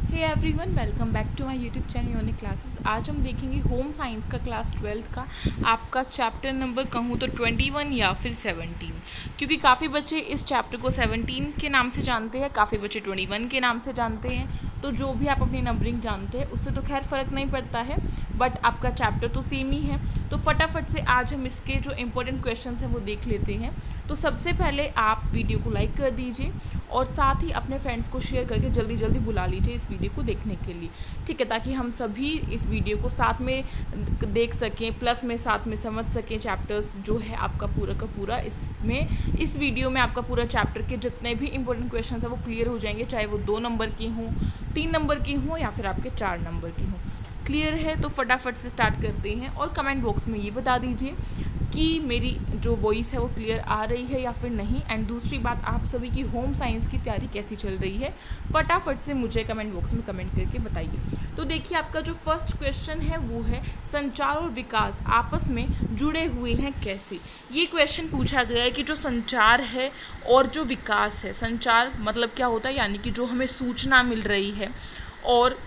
Hey everyone, welcome back to my YouTube channel unique classes. आज हम देखेंगे home science का क्लास 12 का आपका चैप्टर नंबर कहूँ तो 21 या फिर 17, क्योंकि काफ़ी बच्चे इस चैप्टर को 17 के नाम से जानते हैं, काफ़ी बच्चे 21 के नाम से जानते हैं। तो जो भी आप अपनी नंबरिंग जानते हैं उससे तो खैर फ़र्क नहीं पड़ता है, बट आपका चैप्टर तो सेम ही है। तो फटाफट से आज हम इसके जो इम्पोर्टेंट क्वेश्चन हैं वो देख लेते हैं। तो सबसे पहले आप वीडियो को लाइक कर दीजिए और साथ ही अपने फ्रेंड्स को शेयर करके जल्दी जल्दी बुला लीजिए इस वीडियो को देखने के लिए, ठीक है, ताकि हम सभी इस वीडियो को साथ में देख सकें, प्लस में साथ में समझ सकें चैप्टर्स जो है आपका पूरा का पूरा। इस वीडियो में आपका पूरा चैप्टर के जितने भी इंपॉर्टेंट क्वेश्चन हैं वो क्लियर हो जाएंगे, चाहे वो 2 नंबर के हों, 3 नंबर के हों या फिर आपके 4 नंबर के हों। क्लियर है? तो फटाफट से स्टार्ट करते हैं और कमेंट बॉक्स में ये बता दीजिए कि मेरी जो वॉइस है वो क्लियर आ रही है या फिर नहीं। एंड दूसरी बात, आप सभी की होम साइंस की तैयारी कैसी चल रही है, फटाफट से मुझे कमेंट बॉक्स में कमेंट करके बताइए। तो देखिए, आपका जो फर्स्ट क्वेश्चन है वो है संचार और विकास आपस में जुड़े हुए हैं कैसे। ये क्वेश्चन पूछा गया है कि जो संचार है और जो विकास है, संचार मतलब क्या होता है, यानी कि जो हमें सूचना मिल रही है और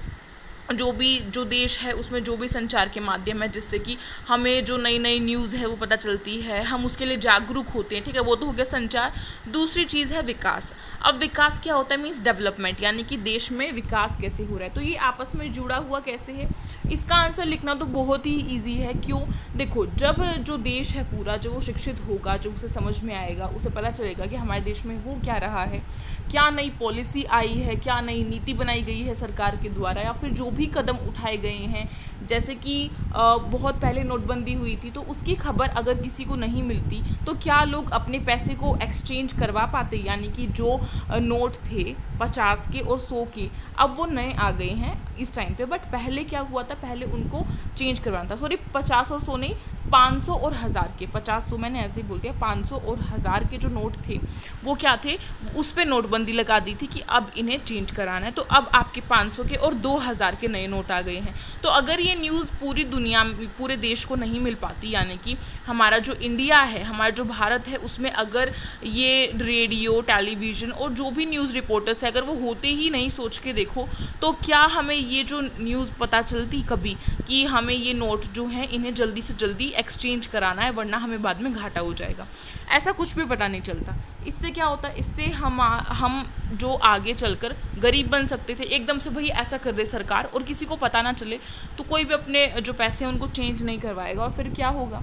जो देश है उसमें जो भी संचार के माध्यम है जिससे कि हमें जो नई नई न्यूज़ है वो पता चलती है, हम उसके लिए जागरूक होते हैं, ठीक है, वो तो हो गया संचार। दूसरी चीज़ है विकास। अब विकास क्या होता है, मीन्स डेवलपमेंट, यानी कि देश में विकास कैसे हो रहा है। तो ये आपस में जुड़ा हुआ कैसे है, इसका आंसर लिखना तो बहुत ही ईजी है। क्यों? देखो, जब जो देश है पूरा, जो वो शिक्षित होगा, जो उसे समझ में आएगा, उसे पता चलेगा कि हमारे देश में हो क्या रहा है, क्या नई पॉलिसी आई है, क्या नई नीति बनाई गई है सरकार के द्वारा, या फिर जो भी कदम उठाए गए हैं। जैसे कि बहुत पहले नोटबंदी हुई थी, तो उसकी खबर अगर किसी को नहीं मिलती तो क्या लोग अपने पैसे को एक्सचेंज करवा पाते, यानी कि जो नोट थे 50 के और 100 के, अब वो नए आ गए हैं इस टाइम पे। बट पहले क्या हुआ था, पहले उनको चेंज करवाना था, सॉरी 50 और 100 नहीं, 500 और 1000 के, 50 100 मैंने ऐसे ही बोल दिया, 500 और 1000 के जो नोट थे वो क्या थे, उस पर नोटबंदी लगा दी थी कि अब इन्हें चेंज कराना है। तो अब आपके 500 के और 2000 के नए नोट आ गए हैं। तो अगर ये न्यूज़ पूरी दुनिया में, पूरे देश को नहीं मिल पाती, यानी कि हमारा जो इंडिया है, हमारा जो भारत है, उसमें अगर ये रेडियो, टेलीविज़न और जो भी न्यूज़ रिपोर्टर्स है अगर वो होते ही नहीं, सोच के देखो, तो क्या हमें ये जो न्यूज़ पता चलती कभी कि हमें ये नोट जो हैं इन्हें जल्दी से जल्दी एक्सचेंज कराना है, वरना हमें बाद में घाटा हो जाएगा। ऐसा कुछ भी पता नहीं चलता। इससे क्या होता है, इससे हम जो आगे चलकर गरीब बन सकते थे, एकदम से भाई ऐसा कर दे सरकार और किसी को पता ना चले, तो कोई भी अपने जो पैसे हैं उनको चेंज नहीं करवाएगा, और फिर क्या होगा,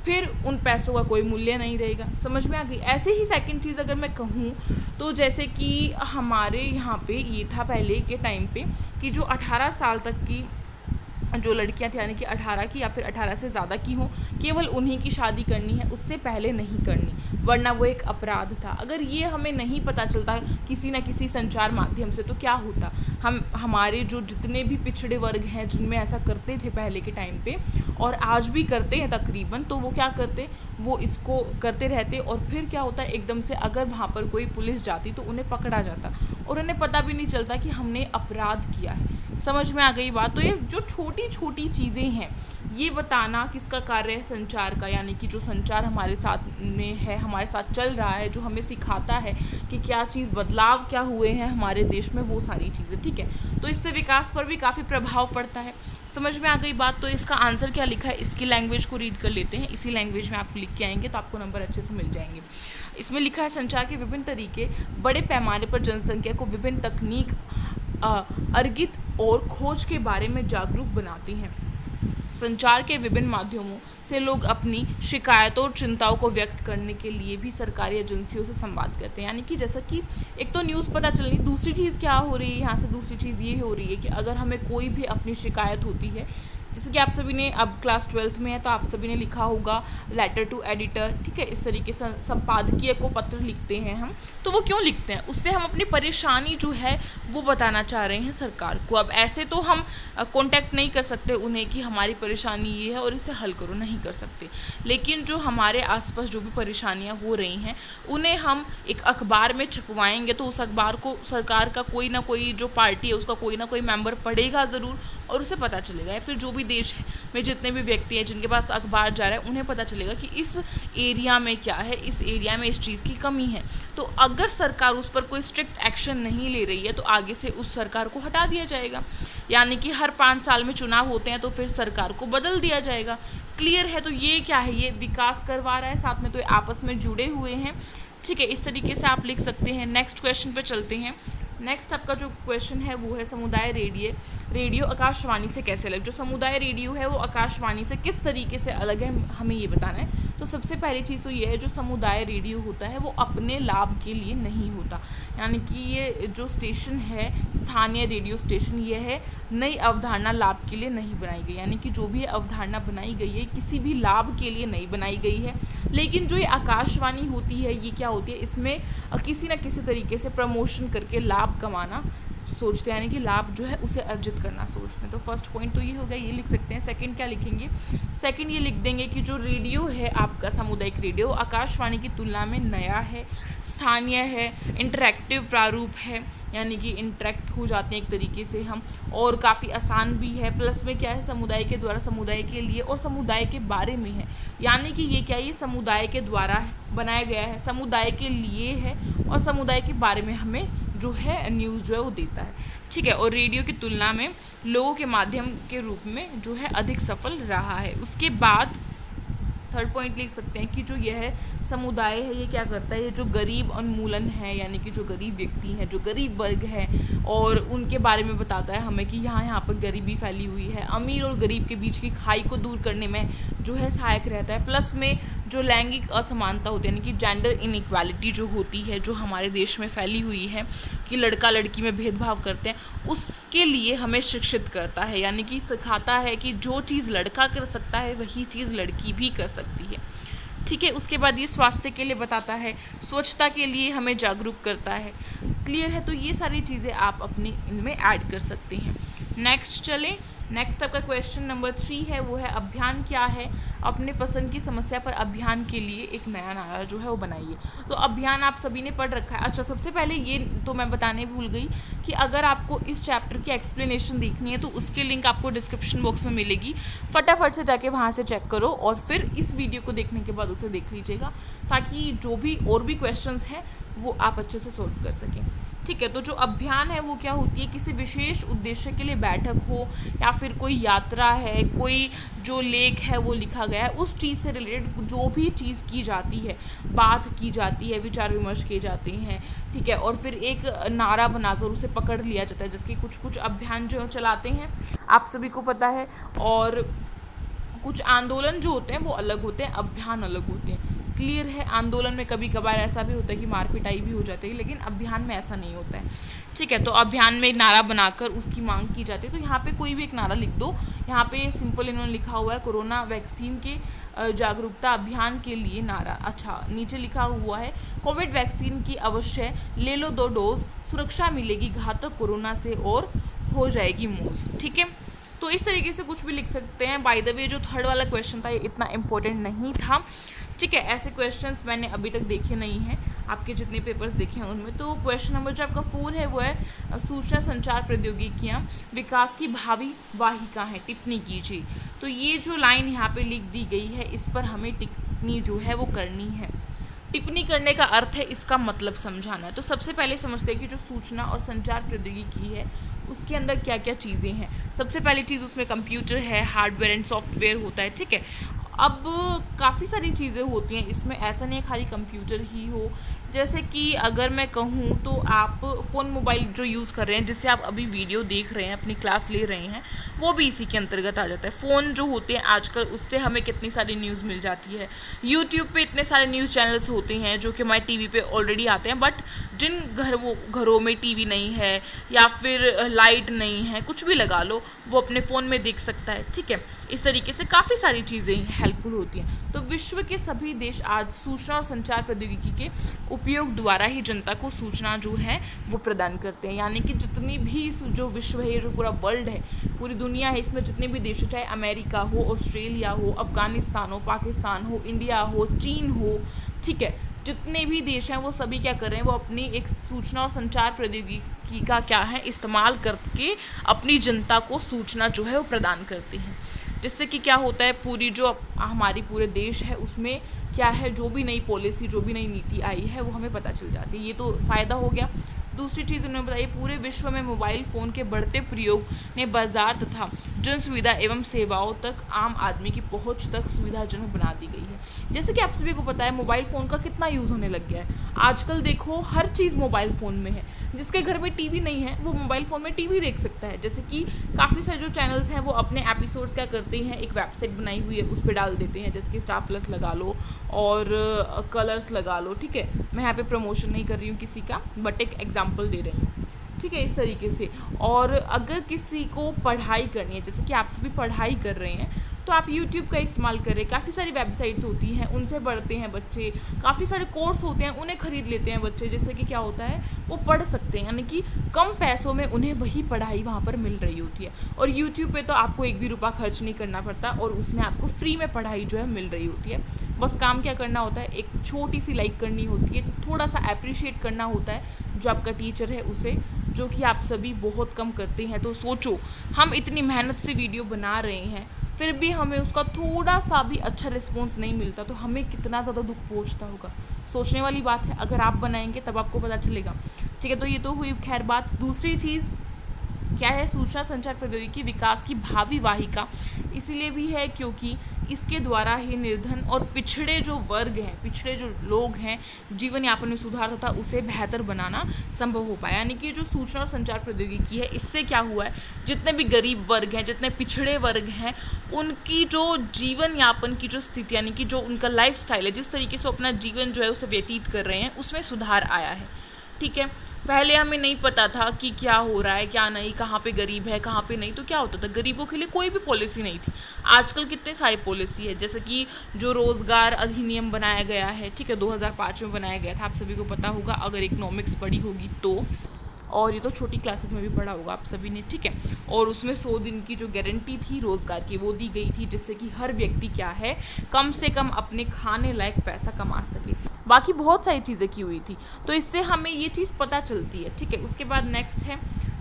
फिर उन पैसों का कोई मूल्य नहीं रहेगा। समझ में आ गई? ऐसे ही सेकंड चीज़ अगर मैं कहूँ तो जैसे कि हमारे यहाँ पे ये था पहले के टाइम पे कि जो 18 साल तक की जो लड़कियां थी, यानी कि 18 की या फिर 18 से ज़्यादा की हों, केवल उन्हीं की शादी करनी है, उससे पहले नहीं करनी, वरना वो एक अपराध था। अगर ये हमें नहीं पता चलता किसी न किसी संचार माध्यम से, तो क्या होता, हमारे जो जितने भी पिछड़े वर्ग हैं जिनमें ऐसा करते थे पहले के टाइम पे और आज भी करते हैं तकरीबन, तो वो क्या करते, वो इसको करते रहते, और फिर क्या होता है, एकदम से अगर वहाँ पर कोई पुलिस जाती तो उन्हें पकड़ा जाता और उन्हें पता भी नहीं चलता कि हमने अपराध किया है। समझ में आ गई बात? तो ये जो छोटी छोटी चीज़ें हैं, ये बताना किसका कार्य है, संचार का, यानी कि जो संचार हमारे साथ में है, हमारे साथ चल रहा है, जो हमें सिखाता है कि क्या चीज़, बदलाव क्या हुए हैं हमारे देश में, वो सारी चीज़ें, ठीक है। तो इससे विकास पर भी काफ़ी प्रभाव पड़ता है। समझ में आ गई बात? तो इसका आंसर क्या लिखा है, इसकी लैंग्वेज को रीड कर लेते हैं। इसी लैंग्वेज में आप लिख के आएंगे तो आपको नंबर अच्छे से मिल जाएंगे। इसमें लिखा है, संचार के विभिन्न तरीके बड़े पैमाने पर जनसंख्या को विभिन्न तकनीक, अर्गित और खोज के बारे में जागरूक बनाती हैं। संचार के विभिन्न माध्यमों से लोग अपनी शिकायतों और चिंताओं को व्यक्त करने के लिए भी सरकारी एजेंसियों से संवाद करते हैं। यानी कि जैसा कि एक तो न्यूज़ पता चलनी, दूसरी चीज़ क्या हो रही है यहाँ से, दूसरी चीज़ ये हो रही है कि अगर हमें कोई भी अपनी शिकायत होती है, जैसे कि आप सभी ने, अब क्लास 12th में है तो आप सभी ने लिखा होगा लेटर टू एडिटर, ठीक है, इस तरीके से संपादकीय को पत्र लिखते हैं हम। तो वो क्यों लिखते हैं, उससे हम अपनी परेशानी जो है वो बताना चाह रहे हैं सरकार को। अब ऐसे तो हम कांटेक्ट नहीं कर सकते उन्हें कि हमारी परेशानी ये है और इसे हल करो, नहीं कर सकते, लेकिन जो हमारे आसपास जो भी परेशानियां हो रही हैं उन्हें हम एक अखबार में छपवाएंगे तो उस अखबार को सरकार का कोई ना कोई जो पार्टी है उसका कोई ना कोई मेंबर पढ़ेगा ज़रूर, और उसे पता चलेगा, या फिर जो भी देश में जितने भी व्यक्ति हैं जिनके पास अखबार जा रहा है उन्हें पता चलेगा कि इस एरिया में क्या है, इस एरिया में इस चीज़ की कमी है। तो अगर सरकार उस पर कोई स्ट्रिक्ट एक्शन नहीं ले रही है तो आगे से उस सरकार को हटा दिया जाएगा, यानी कि हर 5 साल में चुनाव होते हैं तो फिर सरकार को बदल दिया जाएगा। क्लियर है? तो ये क्या है, ये विकास करवा रहा है, साथ में तो ये आपस में जुड़े हुए हैं। ठीक है, इस तरीके से आप लिख सकते हैं। नेक्स्ट क्वेश्चन पे चलते हैं। नेक्स्ट आपका जो क्वेश्चन है वो है समुदाय रेडियो आकाशवाणी से कैसे अलग। जो समुदाय रेडियो है वो आकाशवाणी से किस तरीके से अलग है, हमें ये बताना है। तो सबसे पहली चीज़ तो ये है, जो समुदाय रेडियो होता है वो अपने लाभ के लिए नहीं होता, यानी कि ये जो स्टेशन है स्थानीय रेडियो स्टेशन, ये है नई अवधारणा लाभ के लिए नहीं बनाई गई, यानी कि जो भी अवधारणा बनाई गई है किसी भी लाभ के लिए नहीं बनाई गई है। लेकिन जो ये आकाशवाणी होती है ये क्या होती है, इसमें किसी न किसी तरीके से प्रमोशन करके लाभ कमाना सोचते हैं, यानी कि लाभ जो है उसे अर्जित करना सोचते हैं। तो फर्स्ट पॉइंट तो ये हो गया, ये लिख सकते हैं। सेकंड क्या लिखेंगे, सेकंड ये लिख देंगे कि जो रेडियो है आपका सामुदायिक रेडियो आकाशवाणी की तुलना में नया है, स्थानीय है, इंटरैक्टिव प्रारूप है, यानी कि इंटरेक्ट हो जाते हैं एक तरीके से हम, और काफ़ी आसान भी है। प्लस में क्या है, समुदाय के द्वारा समुदाय के लिए और समुदाय के बारे में है, यानी कि ये क्या है, ये समुदाय के द्वारा बनाया गया है, समुदाय के लिए है और समुदाय के बारे में हमें जो है न्यूज़ जो है वो देता है। ठीक है, और रेडियो की तुलना में लोगों के माध्यम के रूप में जो है अधिक सफल रहा है। उसके बाद थर्ड पॉइंट लिख सकते हैं कि जो यह समुदाय है ये क्या करता है, ये जो गरीब उन्मूलन है, यानी कि जो गरीब व्यक्ति हैं, जो गरीब वर्ग है, और उनके बारे में बताता है हमें कि यहाँ पर गरीबी फैली हुई है, अमीर और गरीब के बीच की खाई को दूर करने में जो है सहायक रहता है। प्लस में जो लैंगिक असमानता होती है, यानी कि जेंडर इनइक्वालिटी जो होती है, जो हमारे देश में फैली हुई है कि लड़का लड़की में भेदभाव करते हैं, उसके लिए हमें शिक्षित करता है, यानी कि सिखाता है कि जो चीज़ लड़का कर सकता है वही चीज़ लड़की भी कर सकती है। ठीक है, उसके बाद ये स्वास्थ्य के लिए बताता है, स्वच्छता के लिए हमें जागरूक करता है। क्लियर है? तो ये सारी चीज़ें आप अपने इनमें ऐड कर सकते हैं। नेक्स्ट चलें। नेक्स्ट आपका क्वेश्चन नंबर 3 है, वो है अभियान क्या है। अपने पसंद की समस्या पर अभियान के लिए एक नया नारा जो है वो बनाइए। तो अभियान आप सभी ने पढ़ रखा है। अच्छा, सबसे पहले ये तो मैं बताने भूल गई कि अगर आपको इस चैप्टर की एक्सप्लेनेशन देखनी है तो उसकी लिंक आपको डिस्क्रिप्शन बॉक्स में मिलेगी, फटाफट से जाके वहाँ से चेक करो और फिर इस वीडियो को देखने के बाद उसे देख लीजिएगा, ताकि जो भी और भी क्वेश्चंस हैं वो आप अच्छे से सॉल्व कर सकें। ठीक है, तो जो अभियान है वो क्या होती है, किसी विशेष उद्देश्य के लिए बैठक हो या फिर कोई यात्रा है, कोई जो लेख है वो लिखा गया है, उस चीज़ से रिलेटेड जो भी चीज़ की जाती है, बात की जाती है, विचार विमर्श किए जाते हैं। ठीक है, और फिर एक नारा बनाकर उसे पकड़ लिया जाता है, जिसके कुछ कुछ अभियान जो चलाते हैं आप सभी को पता है, और कुछ आंदोलन जो होते हैं वो अलग होते हैं, अभियान अलग होते हैं। क्लियर है? आंदोलन में कभी कभार ऐसा भी होता है कि मार पिटाई भी हो जाती है, लेकिन अभियान में ऐसा नहीं होता है। ठीक है, तो अभियान में नारा बनाकर उसकी मांग की जाती है। तो यहाँ पे कोई भी एक नारा लिख दो। यहाँ पे सिंपल इन्होंने लिखा हुआ है कोरोना वैक्सीन के जागरूकता अभियान के लिए नारा। अच्छा, नीचे लिखा हुआ है कोविड वैक्सीन की अवश्य ले लो 2 डोज, सुरक्षा मिलेगी घातक कोरोना से और हो जाएगी मौज। ठीक है, तो इस तरीके से कुछ भी लिख सकते हैं। बाय द वे जो थर्ड वाला क्वेश्चन था ये इतना इम्पोर्टेंट नहीं था। ठीक है, ऐसे क्वेश्चंस मैंने अभी तक देखे नहीं हैं, आपके जितने पेपर्स देखे हैं उनमें। तो क्वेश्चन नंबर जो आपका 4 है वो है सूचना संचार प्रौद्योगिकियाँ विकास की भावी वाहिका है, टिप्पणी कीजिए। तो ये जो लाइन यहाँ पे लिख दी गई है इस पर हमें टिप्पणी जो है वो करनी है। टिप्पणी करने का अर्थ है इसका मतलब समझाना है। तो सबसे पहले समझते हैं कि जो सूचना और संचार प्रौद्योगिकी है उसके अंदर क्या क्या चीज़ें हैं। सबसे पहली चीज़ उसमें कंप्यूटर है, हार्डवेयर एंड सॉफ्टवेयर होता है। ठीक है, अब काफ़ी सारी चीज़ें होती हैं इसमें, ऐसा नहीं है खाली कंप्यूटर ही हो। जैसे कि अगर मैं कहूँ तो आप फ़ोन मोबाइल जो यूज़ कर रहे हैं, जिससे आप अभी वीडियो देख रहे हैं, अपनी क्लास ले रहे हैं, वो भी इसी के अंतर्गत आ जाता है। फ़ोन जो होते हैं आजकल उससे हमें कितनी सारी न्यूज़ मिल जाती है। यूट्यूब पे इतने सारे न्यूज़ चैनल्स होते हैं जो कि हमारे टीवी पे ऑलरेडी आते हैं, बट जिन घरों में टीवी नहीं है या फिर लाइट नहीं है, कुछ भी लगा लो, वो अपने फ़ोन में देख सकता है। ठीक है, इस तरीके से काफ़ी सारी चीज़ें हेल्पफुल होती हैं। तो विश्व के सभी देश आज सूचना और संचार प्रौद्योगिकी के उपयोग द्वारा ही जनता को सूचना जो है वो प्रदान करते हैं। यानी कि जितनी भी जो विश्व है, जो पूरा वर्ल्ड है, पूरी दुनिया है, इसमें जितने भी देश, चाहे अमेरिका हो, ऑस्ट्रेलिया हो, अफगानिस्तान हो, पाकिस्तान हो, इंडिया हो, चीन हो, ठीक है, जितने भी देश हैं वो सभी क्या कर रहे हैं, वो अपनी एक सूचना और संचार प्रौद्योगिकी का क्या है इस्तेमाल करके अपनी जनता को सूचना जो है वो प्रदान करते हैं, जिससे कि क्या होता है पूरी जो हमारी पूरे देश है उसमें क्या है, जो भी नई पॉलिसी जो भी नई नीति आई है वो हमें पता चल जाती है। ये तो फ़ायदा हो गया। दूसरी चीज़ उन्होंने बताई, पूरे विश्व में मोबाइल फ़ोन के बढ़ते प्रयोग ने बाजार तथा जन सुविधा एवं सेवाओं तक आम आदमी की पहुंच तक सुविधाजनक बना दी गई है। जैसे कि आप सभी को पता है मोबाइल फ़ोन का कितना यूज़ होने लग गया है। आजकल देखो हर चीज़ मोबाइल फ़ोन में है। जिसके घर में टीवी नहीं है वो मोबाइल फ़ोन में टीवी देख सकता है। जैसे कि काफ़ी सारे जो चैनल्स हैं वो अपने एपिसोड्स क्या करते हैं, एक वेबसाइट बनाई हुई है उस पर डाल देते हैं, जैसे कि स्टार प्लस लगा लो और कलर्स लगा लो। ठीक है, मैं यहाँ पे प्रमोशन नहीं कर रही हूँ किसी का, बट एक एग्जांपल दे रही हूँ। ठीक है, इस तरीके से। और अगर किसी को पढ़ाई करनी है, जैसे कि आप सभी पढ़ाई कर रहे हैं, तो आप यूट्यूब का इस्तेमाल करें। काफ़ी सारी वेबसाइट्स होती हैं, उनसे पढ़ते हैं बच्चे। काफ़ी सारे कोर्स होते हैं, उन्हें ख़रीद लेते हैं बच्चे, जिससे कि क्या होता है वो पढ़ सकते हैं, यानी कि कम पैसों में उन्हें वही पढ़ाई वहाँ पर मिल रही होती है। और यूट्यूब पे तो आपको एक भी रुपया खर्च नहीं करना पड़ता और उसमें आपको फ्री में पढ़ाई जो है मिल रही होती है। बस काम क्या करना होता है, एक छोटी सी लाइक करनी होती है, थोड़ा सा अप्रिशिएट करना होता है जो आपका टीचर है उसे, जो कि आप सभी बहुत कम करते हैं। तो सोचो, हम इतनी मेहनत से वीडियो बना रहे हैं, फिर भी हमें उसका थोड़ा सा भी अच्छा रिस्पॉन्स नहीं मिलता, तो हमें कितना ज़्यादा दुख पहुंचता होगा। सोचने वाली बात है, अगर आप बनाएंगे तब आपको पता चलेगा। ठीक है, तो ये तो हुई खैर बात। दूसरी चीज़ क्या है, सूचना संचार प्रौद्योगिकी विकास की भावी वाहिका इसीलिए भी है क्योंकि इसके द्वारा ही निर्धन और पिछड़े जो वर्ग हैं, पिछड़े जो लोग हैं, जीवन यापन में सुधार तथा उसे बेहतर बनाना संभव हो पाया। यानी कि जो सूचना और संचार प्रौद्योगिकी है, इससे क्या हुआ है, जितने भी गरीब वर्ग हैं, जितने पिछड़े वर्ग हैं, उनकी जो जीवन यापन की जो स्थिति, यानी कि जो उनका लाइफ स्टाइल है, जिस तरीके से अपना जीवन जो है उसे व्यतीत कर रहे हैं, उसमें सुधार आया है। ठीक है, पहले हमें नहीं पता था कि क्या हो रहा है क्या नहीं, कहाँ पे गरीब है कहाँ पे नहीं, तो क्या होता था, गरीबों के लिए कोई भी पॉलिसी नहीं थी। आजकल कितने सारी पॉलिसी है, जैसे कि जो रोज़गार अधिनियम बनाया गया है, ठीक है, 2005 में बनाया गया था, आप सभी को पता होगा अगर इकोनॉमिक्स पढ़ी होगी तो, और ये तो छोटी क्लासेस में भी पढ़ा होगा आप सभी ने। ठीक है, और उसमें 100 दिन की जो गारंटी थी रोज़गार की वो दी गई थी, जिससे कि हर व्यक्ति क्या है कम से कम अपने खाने लायक पैसा कमा सके। बाकी बहुत सारी चीज़ें की हुई थी, तो इससे हमें ये चीज़ पता चलती है। ठीक है, उसके बाद नेक्स्ट है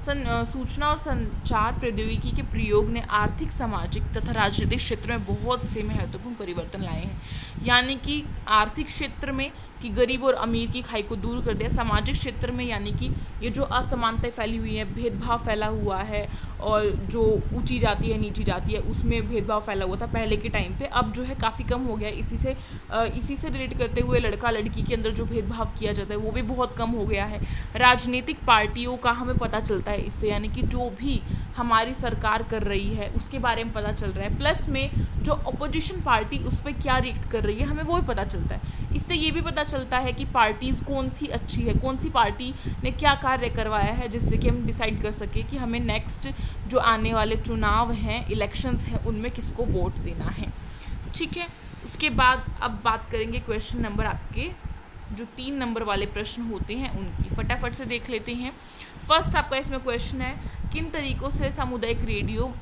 सूचना और संचार प्रौद्योगिकी के प्रयोग ने आर्थिक, सामाजिक तथा राजनीतिक क्षेत्र में बहुत से महत्वपूर्ण परिवर्तन लाए हैं। यानी कि आर्थिक क्षेत्र में कि गरीब और अमीर की खाई को दूर कर दिया, सामाजिक क्षेत्र में यानी कि ये जो असमानताएं फैली हुई है, भेदभाव फैला हुआ है, और जो ऊंची जाति है नीची जाति है उसमें भेदभाव फैला हुआ था पहले के टाइम पे, अब जो है काफ़ी कम हो गया है। इसी से रिलेट करते हुए लड़का लड़की के अंदर जो भेदभाव किया जाता है वो भी बहुत कम हो गया है। राजनीतिक पार्टियों का हमें पता चलता है इससे, यानी कि जो भी हमारी सरकार कर रही है उसके बारे में पता चल रहा है, प्लस में जो अपोजिशन पार्टी उस पर क्या रिएक्ट कर रही है हमें वो भी पता चलता है। इससे ये भी पता चलता है कि पार्टीज़ कौन सी अच्छी है, कौन सी पार्टी ने क्या कार्य करवाया है, जिससे कि हम डिसाइड कर सके कि हमें नेक्स्ट जो आने वाले चुनाव हैं, इलेक्शंस हैं, उनमें किसको वोट देना है। ठीक है, उसके बाद अब बात करेंगे क्वेश्चन नंबर आपके जो 3 नंबर वाले प्रश्न होते हैं उनकी, फटाफट से देख लेते हैं। फर्स्ट आपका इसमें क्वेश्चन है, किन तरीकों से सामुदायिक रेडियो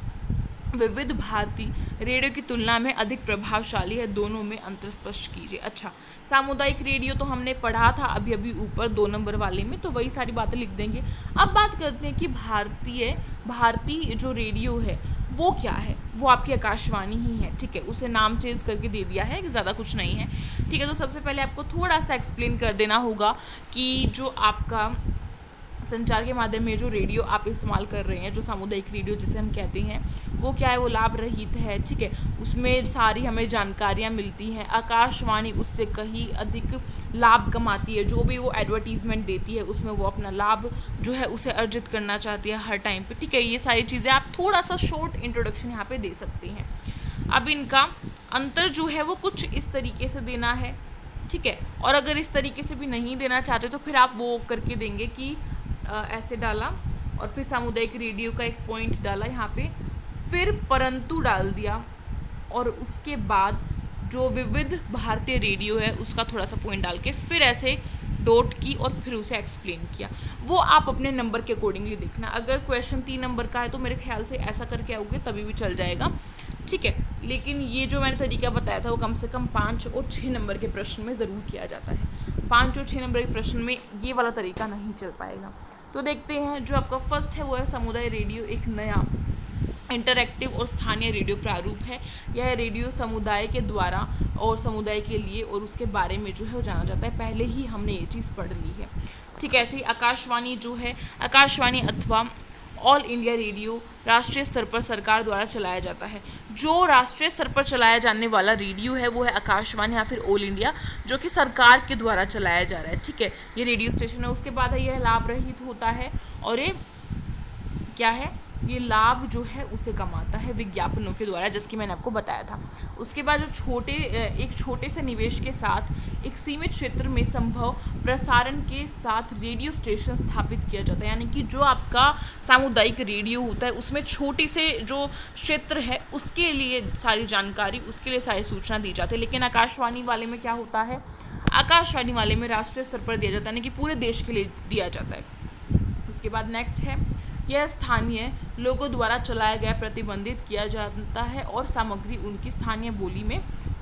विविध भारती रेडियो की तुलना में अधिक प्रभावशाली है, दोनों में अंतर स्पष्ट कीजिए। अच्छा, सामुदायिक रेडियो तो हमने पढ़ा था अभी अभी ऊपर 2 नंबर वाले में, तो वही सारी बातें लिख देंगे। अब बात करते हैं कि भारतीय जो रेडियो है वो क्या है, वो आपकी आकाशवाणी ही है। ठीक है, उसे नाम चेंज करके दे दिया है, ज़्यादा कुछ नहीं है। ठीक है, तो सबसे पहले आपको थोड़ा सा एक्सप्लेन कर देना होगा कि जो आपका संचार के माध्यम में जो रेडियो आप इस्तेमाल कर रहे हैं, जो सामुदायिक रेडियो जिसे हम कहते हैं, वो क्या है, वो लाभ रहित है। ठीक है, उसमें सारी हमें जानकारियाँ मिलती हैं। आकाशवाणी उससे कहीं अधिक लाभ कमाती है, जो भी वो एडवर्टीज़मेंट देती है उसमें वो अपना लाभ जो है उसे अर्जित करना चाहती है हर टाइम पे। ठीक है, ये सारी चीज़ें आप थोड़ा सा शॉर्ट इंट्रोडक्शन यहाँ पे दे सकते हैं। अब इनका अंतर जो है वो कुछ इस तरीके से देना है। ठीक है, और अगर इस तरीके से भी नहीं देना चाहते तो फिर आप वो करके देंगे कि ऐसे डाला और फिर सामुदायिक रेडियो का एक पॉइंट डाला यहाँ पे, फिर परंतु डाल दिया, और उसके बाद जो विविध भारतीय रेडियो है उसका थोड़ा सा पॉइंट डाल के फिर ऐसे डॉट की और फिर उसे एक्सप्लेन किया। वो आप अपने नंबर के अकॉर्डिंगली देखना। अगर क्वेश्चन 3 नंबर का है तो मेरे ख्याल से ऐसा करके आओगे तभी भी चल जाएगा। ठीक है, लेकिन ये जो मैंने तरीका बताया था वो कम से कम 5 और 6 नंबर के प्रश्न में ज़रूर किया जाता है। 5 और 6 नंबर के प्रश्न में ये वाला तरीका नहीं चल पाएगा। तो देखते हैं, जो आपका फर्स्ट है वो है समुदाय रेडियो एक नया इंटरैक्टिव और स्थानीय रेडियो प्रारूप है। यह रेडियो समुदाय के द्वारा और समुदाय के लिए और उसके बारे में जो है वो जाना जाता है। पहले ही हमने ये चीज़ पढ़ ली है, ठीक है। ऐसे ही आकाशवाणी जो है, आकाशवाणी अथवा ऑल इंडिया रेडियो राष्ट्रीय स्तर पर सरकार द्वारा चलाया जाता है। जो राष्ट्रीय स्तर पर चलाया जाने वाला रेडियो है वो है आकाशवाणी या फिर ऑल इंडिया, जो कि सरकार के द्वारा चलाया जा रहा है, ठीक है। ये रेडियो स्टेशन है। उसके बाद है यह लाभ रहित होता है और ये क्या है, ये लाभ जो है उसे कमाता है विज्ञापनों के द्वारा, जैसे कि मैंने आपको बताया था। उसके बाद जो एक छोटे से निवेश के साथ एक सीमित क्षेत्र में संभव प्रसारण के साथ रेडियो स्टेशन स्थापित किया जाता है। यानी कि जो आपका सामुदायिक रेडियो होता है उसमें छोटे से जो क्षेत्र है उसके लिए सारी जानकारी, उसके लिए सारी सूचना दी जाती है। लेकिन आकाशवाणी वाले में क्या होता है, आकाशवाणी वाले में राष्ट्रीय स्तर पर दिया जाता है, यानी कि पूरे देश के लिए दिया जाता है। उसके बाद नेक्स्ट है, यह स्थानीय लोगों द्वारा चलाया गया प्रतिबंधित किया जाता है और सामग्री उनकी स्थानीय बोली में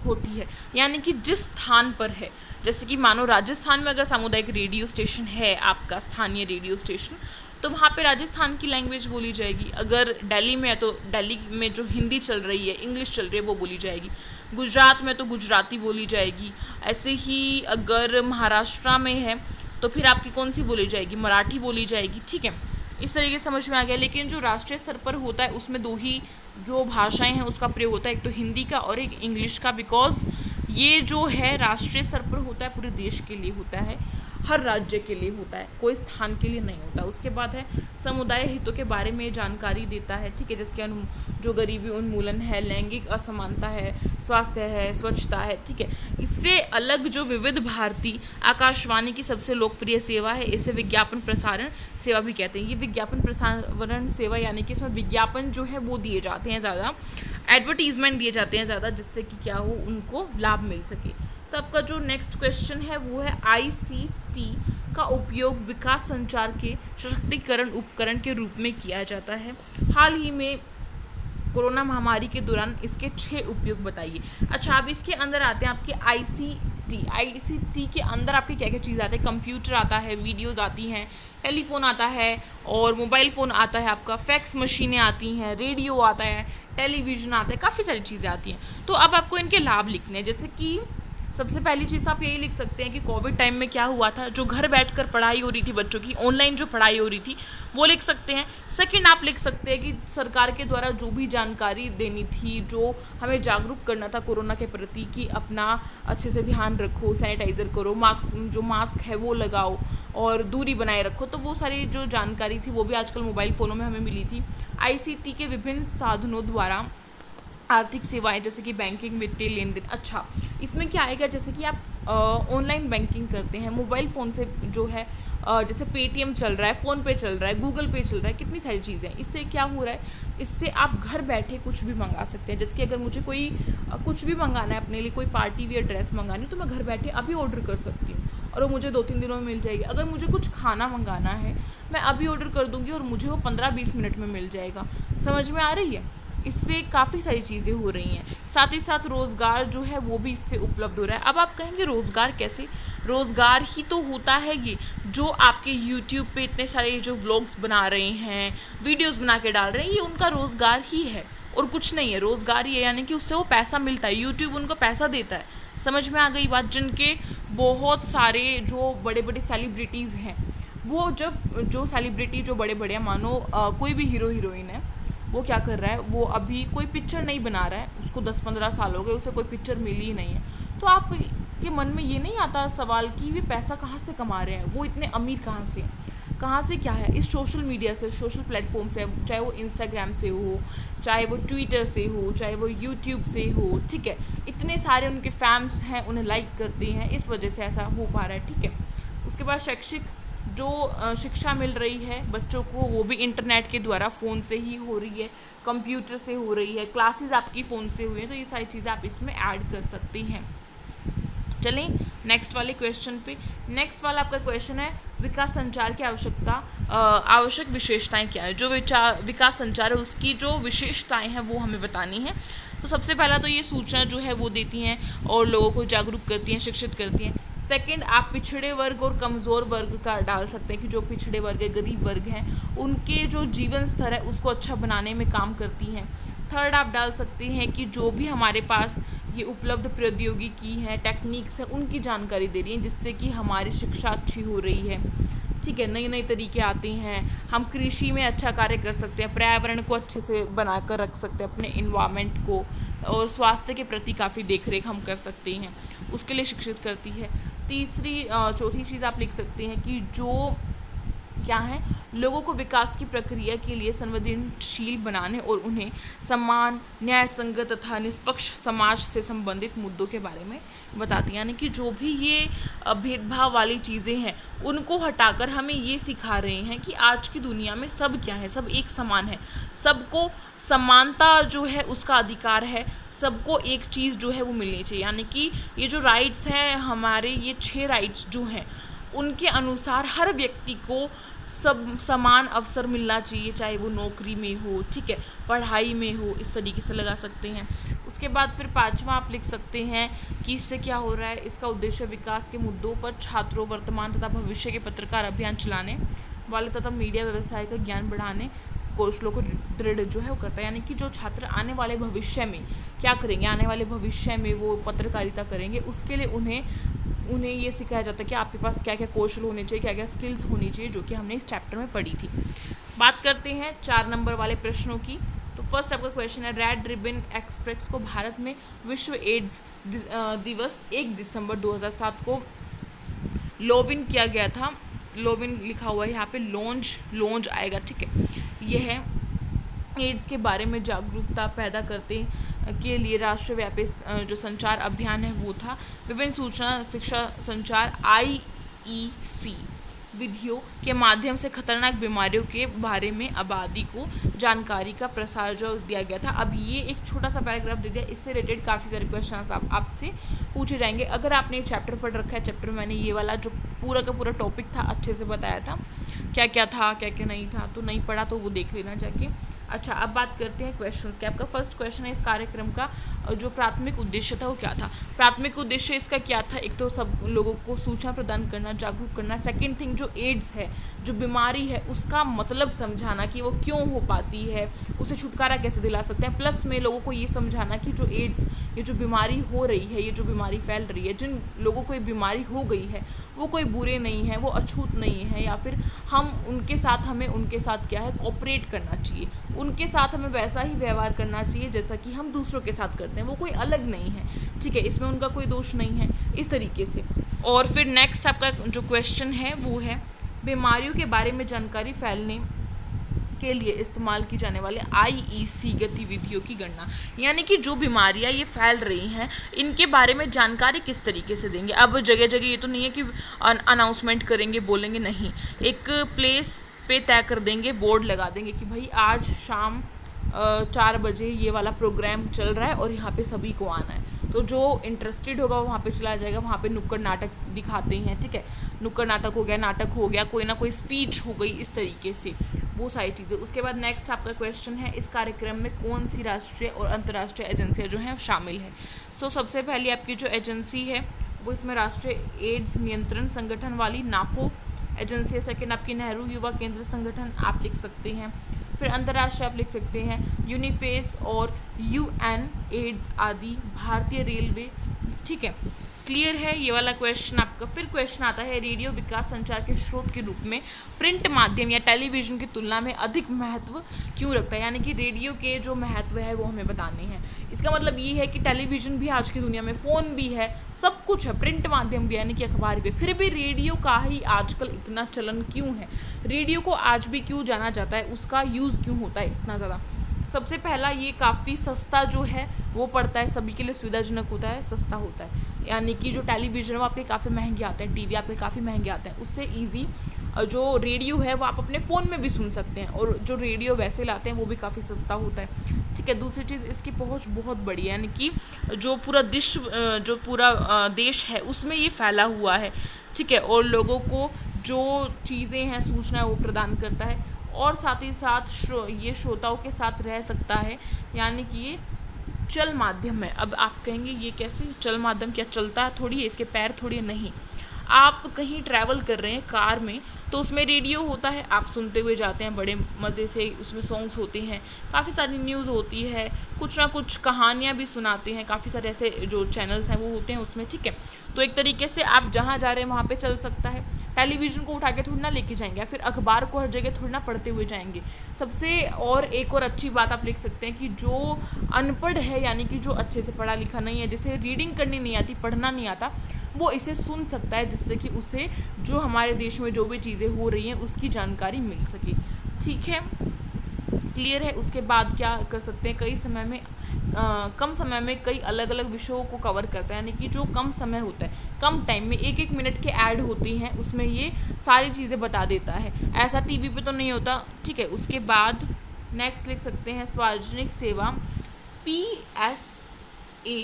होती है। यानी कि जिस स्थान पर है, जैसे कि मानो राजस्थान में अगर सामुदायिक रेडियो स्टेशन है आपका स्थानीय रेडियो स्टेशन, तो वहाँ पे राजस्थान की लैंग्वेज बोली जाएगी। अगर दिल्ली में है तो दिल्ली में जो हिंदी चल रही है, इंग्लिश चल रही है, वो बोली जाएगी। गुजरात में तो गुजराती बोली जाएगी। ऐसे ही अगर महाराष्ट्र में है तो फिर आपकी कौन सी बोली जाएगी, मराठी बोली जाएगी, ठीक है। इस तरीके से समझ में आ गया। लेकिन जो राष्ट्रीय स्तर पर होता है उसमें दो ही जो भाषाएं हैं उसका प्रयोग होता है, एक तो हिंदी का और एक इंग्लिश का, बिकॉज ये जो है राष्ट्रीय स्तर पर होता है, पूरे देश के लिए होता है, हर राज्य के लिए होता है, कोई स्थान के लिए नहीं होता। उसके बाद है समुदाय हितों के बारे में जानकारी देता है, ठीक है, जिसके जो गरीबी उन्मूलन है, लैंगिक असमानता है, स्वास्थ्य है, स्वच्छता है, ठीक है। इससे अलग जो विविध भारती आकाशवाणी की सबसे लोकप्रिय सेवा है, इसे विज्ञापन प्रसारण सेवा भी कहते हैं। ये विज्ञापन प्रसारण सेवा यानी कि इसमें विज्ञापन जो है वो दिए जाते हैं ज़्यादा, एडवर्टीजमेंट दिए जाते हैं ज़्यादा, जिससे कि क्या हो, उनको लाभ मिल सके। तो आपका जो नेक्स्ट क्वेश्चन है वो है ICT का उपयोग विकास संचार के सशक्तिकरण उपकरण के रूप में किया जाता है। हाल ही में कोरोना महामारी के दौरान इसके 6 उपयोग बताइए। अच्छा, अब इसके अंदर आते हैं आपके ICT के अंदर आपके क्या क्या चीज़ आते हैं, कंप्यूटर आता है, वीडियोज़ आती हैं, टेलीफोन आता है और मोबाइल फ़ोन आता है, आपका फैक्स मशीनें आती हैं, रेडियो आता है, टेलीविज़न आता है, काफ़ी सारी चीज़ें आती हैं। तो अब आपको इनके लाभ लिखने हैं। जैसे कि सबसे पहली चीज़ आप यही लिख सकते हैं कि कोविड टाइम में क्या हुआ था, जो घर बैठकर पढ़ाई हो रही थी बच्चों की, ऑनलाइन जो पढ़ाई हो रही थी वो लिख सकते हैं। सेकंड आप लिख सकते हैं कि सरकार के द्वारा जो भी जानकारी देनी थी, जो हमें जागरूक करना था कोरोना के प्रति, कि अपना अच्छे से ध्यान रखो, सैनिटाइज़र करो, मास्क है वो लगाओ और दूरी बनाए रखो, तो वो सारी जो जानकारी थी वो भी आजकल मोबाइल फ़ोनों में हमें मिली थी। ICT के विभिन्न साधनों द्वारा आर्थिक सेवाएं जैसे कि बैंकिंग, वित्तीय लेन देन। अच्छा, इसमें क्या आएगा, जैसे कि आप ऑनलाइन बैंकिंग करते हैं मोबाइल फ़ोन से, जो है जैसे पेटीएम चल रहा है, फ़ोन पे चल रहा है, गूगल पे चल रहा है, कितनी सारी चीज़ें हैं। इससे क्या हो रहा है, इससे आप घर बैठे कुछ भी मंगा सकते हैं। जैसे कि अगर मुझे कोई कुछ भी मंगाना है, अपने लिए कोई पार्टी वियर ड्रेस मंगानी, तो मैं घर बैठे अभी ऑर्डर कर सकती हूँ और वो मुझे 2-3 दिनों में मिल जाएगी। अगर मुझे कुछ खाना मंगाना है, मैं अभी ऑर्डर कर दूँगी और मुझे वो 15-20 मिनट में मिल जाएगा। समझ में आ रही है? इससे काफ़ी सारी चीज़ें हो रही हैं। साथ ही साथ रोज़गार जो है वो भी इससे उपलब्ध हो रहा है। अब आप कहेंगे रोज़गार कैसे? रोज़गार ही तो होता है ये, जो आपके यूट्यूब पे इतने सारे जो व्लॉग्स बना रहे हैं, वीडियोस बना के डाल रहे हैं, ये उनका रोज़गार ही है और कुछ नहीं है। रोज़गार ही है, यानी कि उससे वो पैसा मिलता है, यूट्यूब उनको पैसा देता है। समझ में आ गई बात? जिनके बहुत सारे जो बड़े बड़े सेलिब्रिटीज़ हैं, वो जो सेलिब्रिटी जो बड़े बड़े हैं, मानो कोई भी हीरो हीरोइन है, वो क्या कर रहा है, वो अभी कोई पिक्चर नहीं बना रहा है, उसको 10-15 साल हो गए, उसे कोई पिक्चर मिली ही नहीं है, तो आप के मन में ये नहीं आता सवाल कि वे पैसा कहाँ से कमा रहे हैं, वो इतने अमीर कहाँ से क्या है? इस सोशल मीडिया से, सोशल प्लेटफॉर्म से, चाहे वो इंस्टाग्राम से हो, चाहे वो ट्विटर से हो, चाहे वो यूट्यूब से हो, ठीक है। इतने सारे उनके फैंस हैं, उन्हें लाइक करते हैं, इस वजह से ऐसा हो पा रहा है, ठीक है। उसके बाद शैक्षिक जो शिक्षा मिल रही है बच्चों को, वो भी इंटरनेट के द्वारा फ़ोन से ही हो रही है, कंप्यूटर से हो रही है, क्लासेस आपकी फ़ोन से हुई हैं, तो ये सारी चीज़ें आप इसमें ऐड कर सकते हैं। चलें नेक्स्ट वाले क्वेश्चन पे। नेक्स्ट वाला आपका क्वेश्चन है विकास संचार की आवश्यक विशेषताएं क्या है। जो विकास संचार है उसकी जो विशेषताएं हैं वो हमें बतानी है। तो सबसे पहला तो ये सूचना जो है वो देती हैं और लोगों को जागरूक करती हैं, शिक्षित करती हैं। सेकंड, आप पिछड़े वर्ग और कमज़ोर वर्ग का डाल सकते हैं कि जो पिछड़े वर्ग है, गरीब वर्ग हैं, उनके जो जीवन स्तर है उसको अच्छा बनाने में काम करती हैं। थर्ड, आप डाल सकते हैं कि जो भी हमारे पास ये उपलब्ध प्रौद्योगिकी है, टेक्निक्स है, उनकी जानकारी दे रही हैं जिससे कि हमारी शिक्षा अच्छी हो रही है। ठीक है, नए नए तरीके आते हैं, हम कृषि में अच्छा कार्य कर सकते हैं, पर्यावरण को अच्छे से बनाकर रख सकते हैं, अपने इन्वायरमेंट को, और स्वास्थ्य के प्रति काफ़ी देख रेख हम कर सकते हैं, उसके लिए शिक्षित करती है। तीसरी चौथी चीज़ आप लिख सकते हैं कि जो क्या है, लोगों को विकास की प्रक्रिया के लिए संवेदनशील बनाने और उन्हें समान, न्याय संगत तथा निष्पक्ष समाज से संबंधित मुद्दों के बारे में बताती है। यानी कि जो भी ये भेदभाव वाली चीज़ें हैं उनको हटाकर हमें ये सिखा रहे हैं कि आज की दुनिया में सब क्या है, सब एक समान है, सबको समानता जो है उसका अधिकार है, सबको एक चीज़ जो है वो मिलनी चाहिए। यानी कि ये जो राइट्स हैं हमारे, ये 6 राइट्स जो हैं उनके अनुसार हर व्यक्ति को सब समान अवसर मिलना चाहिए, चाहे वो नौकरी में हो, ठीक है, पढ़ाई में हो, इस तरीके से लगा सकते हैं। उसके बाद फिर पांचवा आप लिख सकते हैं कि इससे क्या हो रहा है, इसका उद्देश्य विकास के मुद्दों पर छात्रों, वर्तमान तथा भविष्य के पत्रकार अभियान चलाने वाले तथा मीडिया व्यवसाय का ज्ञान बढ़ाने कौशलों को दृढ़ जो है वो करता है। यानी कि जो छात्र आने वाले भविष्य में क्या करेंगे, आने वाले भविष्य में वो पत्रकारिता करेंगे, उसके लिए उन्हें ये सिखाया जाता है कि आपके पास क्या क्या कौशल होने चाहिए, क्या क्या स्किल्स होनी चाहिए, जो कि हमने इस चैप्टर में पढ़ी थी। बात करते हैं 4 नंबर वाले प्रश्नों की। तो फर्स्ट आपका क्वेश्चन है, रेड रिबन एक्सप्रेस को भारत में विश्व एड्स दिवस 1 दिसंबर 2007 को लॉन्च किया गया था। लॉन्च लिखा हुआ है यहाँ पे, लॉन्च आएगा, ठीक है। यह है एड्स के बारे में जागरूकता पैदा करते के लिए राष्ट्रव्यापी जो संचार अभियान है वो था। विभिन्न सूचना शिक्षा संचार IEC विधियों के माध्यम से खतरनाक बीमारियों के बारे में आबादी को जानकारी का प्रसार जो दिया गया था। अब ये एक छोटा सा पैराग्राफ दे दिया, इससे रिलेटेड काफ़ी सारे क्वेश्चंस आपसे पूछे जाएंगे। अगर आपने चैप्टर पढ़ रखा है, चैप्टर में मैंने ये वाला जो पूरा का पूरा टॉपिक था अच्छे से बताया था, क्या क्या था क्या क्या नहीं था, तो नहीं पढ़ा तो वो देख लेना जाके। अच्छा, अब बात करते हैं क्वेश्चंस के। आपका फर्स्ट क्वेश्चन है, इस कार्यक्रम का जो प्राथमिक उद्देश्य था वो क्या था। प्राथमिक उद्देश्य इसका क्या था, एक तो सब लोगों को सूचना प्रदान करना, जागरूक करना। सेकंड थिंग, जो एड्स है, जो बीमारी है, उसका मतलब समझाना कि वो क्यों हो पाती है, उसे छुटकारा कैसे दिला सकते हैं। प्लस में लोगों को ये समझाना कि जो एड्स, ये जो बीमारी हो रही है, ये जो बीमारी फैल रही है, जिन लोगों को ये बीमारी हो गई है वो कोई बुरे नहीं है, वो अछूत नहीं है, या फिर हमें उनके साथ क्या है, कोऑपरेट करना चाहिए, उनके साथ हमें वैसा ही व्यवहार करना चाहिए जैसा कि हम दूसरों के साथ करते हैं। वो कोई अलग नहीं है, ठीक है, इसमें उनका कोई दोष नहीं है, इस तरीके से। और फिर नेक्स्ट आपका जो क्वेश्चन है वो है, बीमारियों के बारे में जानकारी फैलने के लिए इस्तेमाल की जाने वाले IEC गतिविधियों की गणना। यानी कि जो बीमारियां ये फैल रही हैं इनके बारे में जानकारी किस तरीके से देंगे। अब जगह जगह ये तो नहीं है कि अनाउंसमेंट करेंगे, बोलेंगे, नहीं, एक प्लेस पे तय कर देंगे, बोर्ड लगा देंगे कि भाई आज शाम 4 बजे ये वाला प्रोग्राम चल रहा है और यहाँ पे सभी को आना है। तो जो इंटरेस्टेड होगा वहाँ पे चला जाएगा, वहाँ पे नुक्कड़ नाटक दिखाते हैं, ठीक है, नुक्कड़ नाटक हो गया, नाटक हो गया, कोई ना कोई स्पीच हो गई, इस तरीके से वो सारी चीज़ें। उसके बाद नेक्स्ट आपका क्वेश्चन है, इस कार्यक्रम में कौन सी राष्ट्रीय और अंतर्राष्ट्रीय एजेंसियाँ जो हैं शामिल है। सो सबसे पहले आपकी जो एजेंसी है वो इसमें राष्ट्रीय एड्स नियंत्रण संगठन वाली नाको एजेंसी है। सेकेंड आपकी नेहरू युवा केंद्र संगठन आप लिख सकते हैं। फिर अंतर्राष्ट्रीय आप लिख सकते हैं यूनिफेस और UN एड्स आदि, भारतीय रेलवे, ठीक है, क्लियर है ये वाला क्वेश्चन आपका। फिर क्वेश्चन आता है, रेडियो विकास संचार के स्रोत के रूप में प्रिंट माध्यम या टेलीविज़न की तुलना में अधिक महत्व क्यों रखता है। यानी कि रेडियो के जो महत्व है वो हमें बताने हैं। इसका मतलब ये है कि टेलीविज़न भी आज की दुनिया में, फ़ोन भी है, सब कुछ है, प्रिंट माध्यम भी, यानी कि अखबार भी, फिर भी रेडियो का ही आजकल इतना चलन क्यों है, रेडियो को आज भी क्यों जाना जाता है, उसका यूज़ क्यों होता है इतना ज़्यादा। सबसे पहला, ये काफ़ी सस्ता जो है वो पड़ता है, सभी के लिए सुविधाजनक होता है, सस्ता होता है। यानी कि जो टेलीविज़न है वो आपके काफ़ी महंगे आते हैं, टीवी आपके काफ़ी महंगे आते हैं, उससे ईजी जो रेडियो है वो आप अपने फ़ोन में भी सुन सकते हैं, और जो रेडियो वैसे लाते हैं वो भी काफ़ी सस्ता होता है, ठीक है। दूसरी चीज़, इसकी पहुंच बहुत बड़ी है, यानी कि जो पूरा देश है उसमें ये फैला हुआ है, ठीक है, और लोगों को जो चीज़ें हैं, सूचना है वो प्रदान करता है, और साथ ही साथ ये श्रोताओं के साथ रह सकता है, यानी कि ये चल माध्यम है। अब आप कहेंगे ये कैसे चल माध्यम, क्या चलता है थोड़ी है, इसके पैर थोड़ी है, नहीं, आप कहीं ट्रैवल कर रहे हैं कार में, तो उसमें रेडियो होता है, आप सुनते हुए जाते हैं बड़े मज़े से, उसमें सॉन्ग्स होते हैं, काफ़ी सारी न्यूज़ होती है, कुछ ना कुछ कहानियाँ भी सुनाते हैं, काफ़ी सारे ऐसे जो चैनल्स हैं वो होते हैं उसमें, ठीक है। तो एक तरीके से आप जहाँ जा रहे हैं वहाँ पे चल सकता है। टेलीविज़न को उठा के थोड़ी ना लेके जाएंगे, या फिर अखबार को हर जगह थोड़ी ना पढ़ते हुए जाएंगे। सबसे और एक और अच्छी बात आप लिख सकते हैं कि जो अनपढ़ है, यानी कि जो अच्छे से पढ़ा लिखा नहीं है, जिसे रीडिंग करनी नहीं आती, पढ़ना नहीं आता, वो इसे सुन सकता है, जिससे कि उसे जो हमारे देश में जो भी चीज़ें हो रही हैं उसकी जानकारी मिल सके, ठीक है, क्लियर है। उसके बाद क्या कर सकते हैं, कई समय में कम समय में कई अलग अलग विषयों को कवर करता है, यानी कि जो कम समय होता है, कम टाइम में 1-1 मिनट के ऐड होती हैं, उसमें ये सारी चीज़ें बता देता है। ऐसा टीवी पे तो नहीं होता, ठीक है। उसके बाद नेक्स्ट लिख सकते हैं सार्वजनिक सेवा PSA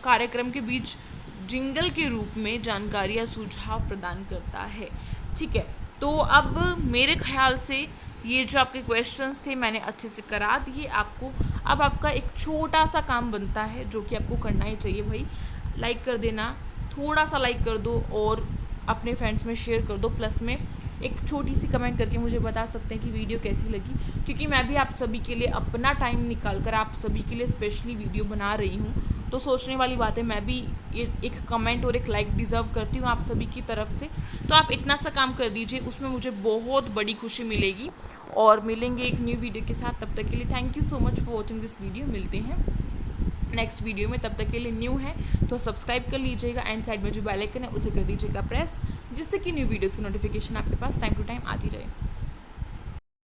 कार्यक्रम के बीच जिंगल के रूप में जानकारी या सुझाव प्रदान करता है, ठीक है। तो अब मेरे ख्याल से ये जो आपके क्वेश्चंस थे मैंने अच्छे से करा दिए आपको। अब आपका एक छोटा सा काम बनता है जो कि आपको करना ही चाहिए भाई, लाइक कर देना, थोड़ा सा लाइक कर दो और अपने फ्रेंड्स में शेयर कर दो, प्लस में एक छोटी सी कमेंट करके मुझे बता सकते हैं कि वीडियो कैसी लगी, क्योंकि मैं भी आप सभी के लिए अपना टाइम निकाल कर आप सभी के लिए स्पेशली वीडियो बना रही हूँ। तो सोचने वाली बात है, मैं भी ये एक कमेंट और एक लाइक डिज़र्व करती हूँ आप सभी की तरफ से। तो आप इतना सा काम कर दीजिए, उसमें मुझे बहुत बड़ी खुशी मिलेगी। और मिलेंगे एक न्यू वीडियो के साथ, तब तक के लिए thank you so much for watching this video. मिलते हैं नेक्स्ट वीडियो में, तब तक के लिए न्यू है तो सब्सक्राइब कर लीजिएगा, एंड साइड में जो बेल आइकन है उसे कर दीजिएगा प्रेस, जिससे कि न्यू वीडियोज़ की नोटिफिकेशन आपके पास टाइम टू टाइम आती रहे।